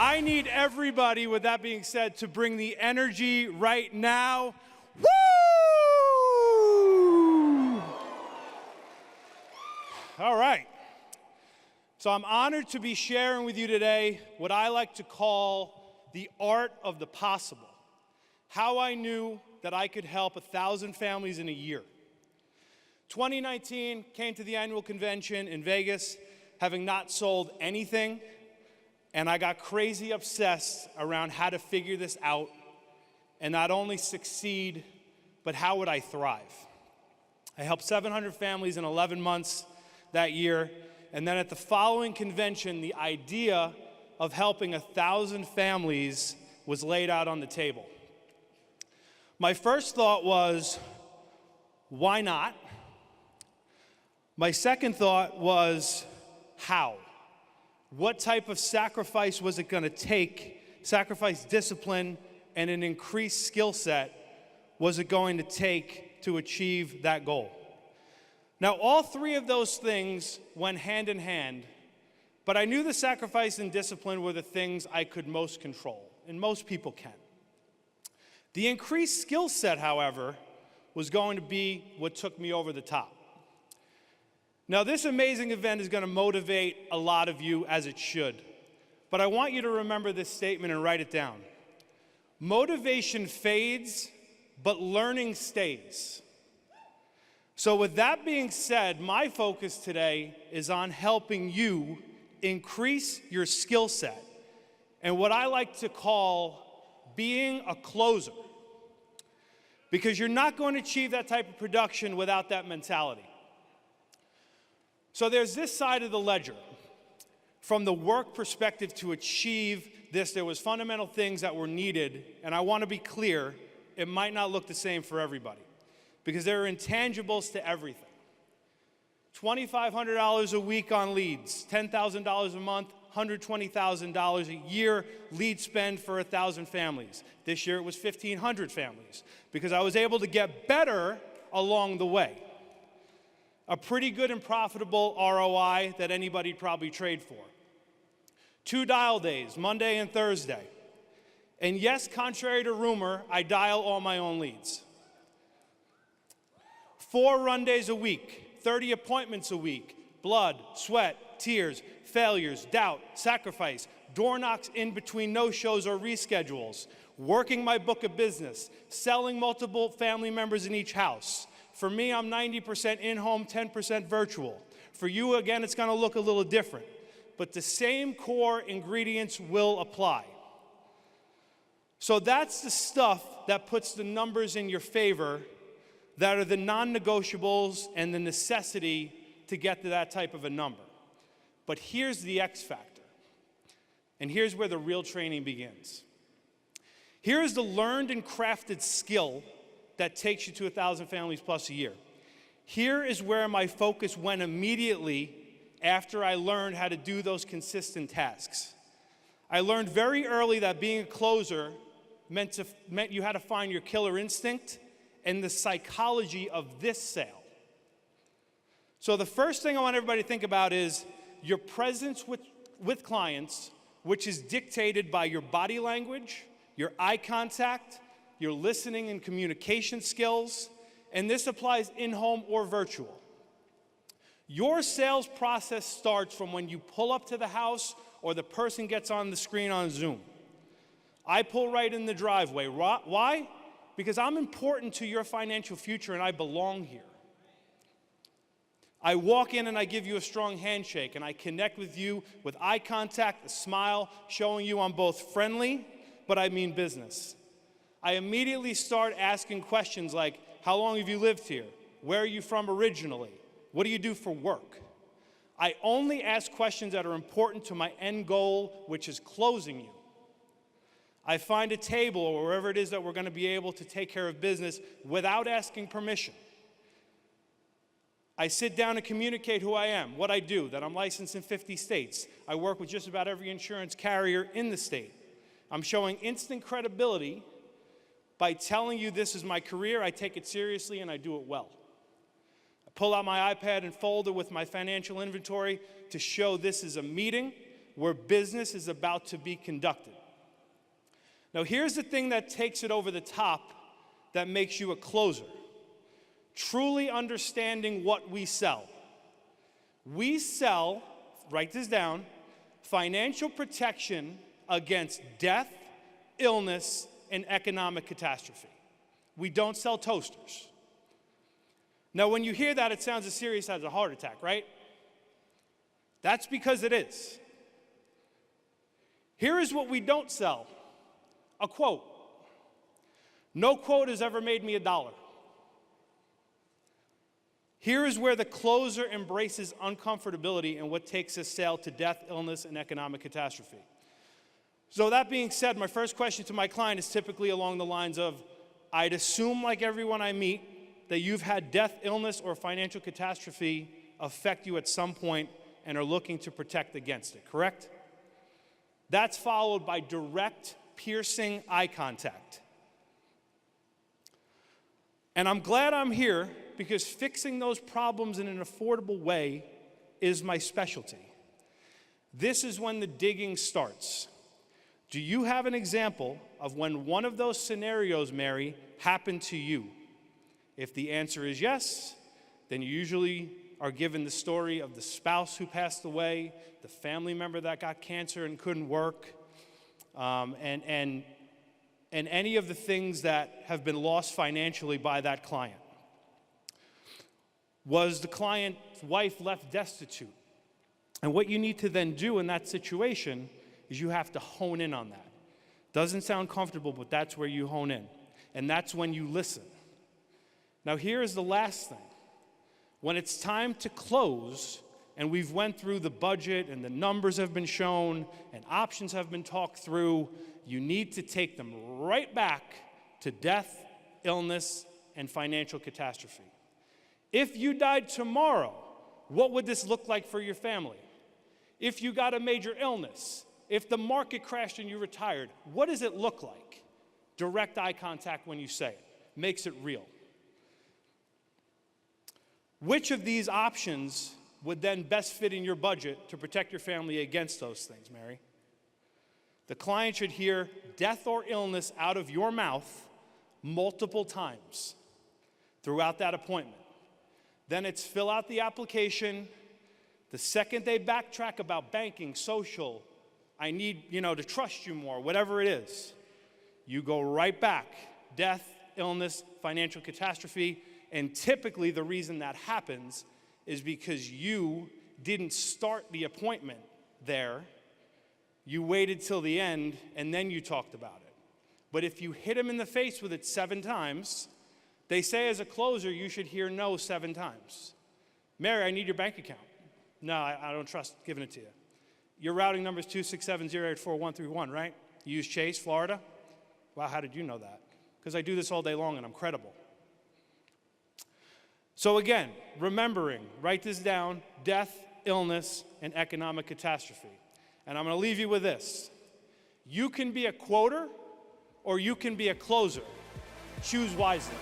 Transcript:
I need everybody, with that being said, to bring the energy right now. Woo! All right. So I'm honored to be sharing with you today what I like to call the art of the possible. How I knew that I could help 1,000 families in a year. 2019, came to the annual convention in Vegas, having not sold anything, and I got crazy obsessed around how to figure this out and not only succeed, but how would I thrive. I helped 700 families in 11 months that year, and then at the following convention, the idea of helping 1,000 families was laid out on the table. My first thought was, why not? My second thought was, how? What type of sacrifice was it going to take? Sacrifice discipline and an increased skill set was it going to take to achieve that goal? Now, all three of those things went hand in hand, but I knew the sacrifice and discipline were the things I could most control, and most people can. The increased skill set, however, was going to be what took me over the top. Now, this amazing event is going to motivate a lot of you, as it should, but I want you to remember this statement and write it down. Motivation fades, but learning stays. So with that being said, my focus today is on helping you increase your skill set and what I like to call being a closer. Because you're not going to achieve that type of production without that mentality. So there's this side of the ledger. From the work perspective to achieve this, there was fundamental things that were needed, and I want to be clear, it might not look the same for everybody. Because there are intangibles to everything. $2,500 a week on leads, $10,000 a month, $120,000 a year lead spend for 1,000 families. This year it was 1,500 families because I was able to get better along the way. A pretty good and profitable ROI that anybody'd probably trade for. 2 dial days, Monday and Thursday. And yes, contrary to rumor, I dial all my own leads. 4 run days a week, 30 appointments a week, blood, sweat, tears, failures, doubt, sacrifice, door knocks in between no-shows or reschedules, working my book of business, selling multiple family members in each house. For me, I'm 90% in-home, 10% virtual. For you, again, it's going to look a little different, but the same core ingredients will apply. So that's the stuff that puts the numbers in your favor, that are the non-negotiables and the necessity to get to that type of a number. But here's the X factor, and here's where the real training begins. Here is the learned and crafted skill that takes you to 1,000 families plus a year. Here is where my focus went immediately after I learned how to do those consistent tasks. I learned very early that being a closer meant you had to find your killer instinct and the psychology of this sale. So the first thing I want everybody to think about is your presence with clients, which is dictated by your body language, your eye contact, your listening and communication skills, and this applies in-home or virtual. Your sales process starts from when you pull up to the house or the person gets on the screen on Zoom. I pull right in the driveway. Why? Because I'm important to your financial future and I belong here. I walk in and I give you a strong handshake and I connect with you with eye contact, a smile, showing you I'm both friendly, but I mean business. I immediately start asking questions like, how long have you lived here? Where are you from originally? What do you do for work? I only ask questions that are important to my end goal, which is closing you. I find a table or wherever it is that we're going to be able to take care of business without asking permission. I sit down and communicate who I am, what I do, that I'm licensed in 50 states. I work with just about every insurance carrier in the state. I'm showing instant credibility by telling you this is my career, I take it seriously, and I do it well. I pull out my iPad and folder with my financial inventory to show this is a meeting. where business is about to be conducted. Now, here's the thing that takes it over the top that makes you a closer. Truly understanding what we sell. We sell, write this down, financial protection against death, illness, and economic catastrophe. We don't sell toasters. Now, when you hear that, it sounds as serious as a heart attack, right? That's because it is. Here is what we don't sell. A quote. No quote has ever made me $1. Here is where the closer embraces uncomfortability and what takes a sale to death, illness, and economic catastrophe. So that being said, my first question to my client is typically along the lines of, I'd assume, like everyone I meet, that you've had death, illness, or financial catastrophe affect you at some point and are looking to protect against it, correct? That's followed by direct, piercing eye contact. And I'm glad I'm here because fixing those problems in an affordable way is my specialty. This is when the digging starts. Do you have an example of when one of those scenarios, Mary, happened to you? If the answer is yes, then you usually are given the story of the spouse who passed away, the family member that got cancer and couldn't work, and any of the things that have been lost financially by that client. Was the client's wife left destitute? And what you need to then do in that situation is you have to hone in on that. Doesn't sound comfortable, but that's where you hone in. And that's when you listen. Now here is the last thing. When it's time to close, and we've went through the budget and the numbers have been shown and options have been talked through, you need to take them right back to death, illness, and financial catastrophe. If you died tomorrow, what would this look like for your family? If you got a major illness, if the market crashed and you retired, what does it look like? Direct eye contact when you say it. Makes it real. Which of these options would then best fit in your budget to protect your family against those things, Mary? The client should hear death or illness out of your mouth multiple times throughout that appointment. Then it's fill out the application. The second they backtrack about banking, social, I need, to trust you more, whatever it is, you go right back. Death, illness, financial catastrophe. And typically the reason that happens is because you didn't start the appointment there. You waited till the end and then you talked about it. But if you hit them in the face with it 7 times, they say as a closer you should hear no 7 times. Mary, I need your bank account. No, I don't trust giving it to you. Your routing number is 267-084-131, right? You use Chase, Florida? Wow, how did you know that? Because I do this all day long and I'm credible. So again, remembering, write this down, death, illness, and economic catastrophe. And I'm going to leave you with this. You can be a quoter or you can be a closer. Choose wisely.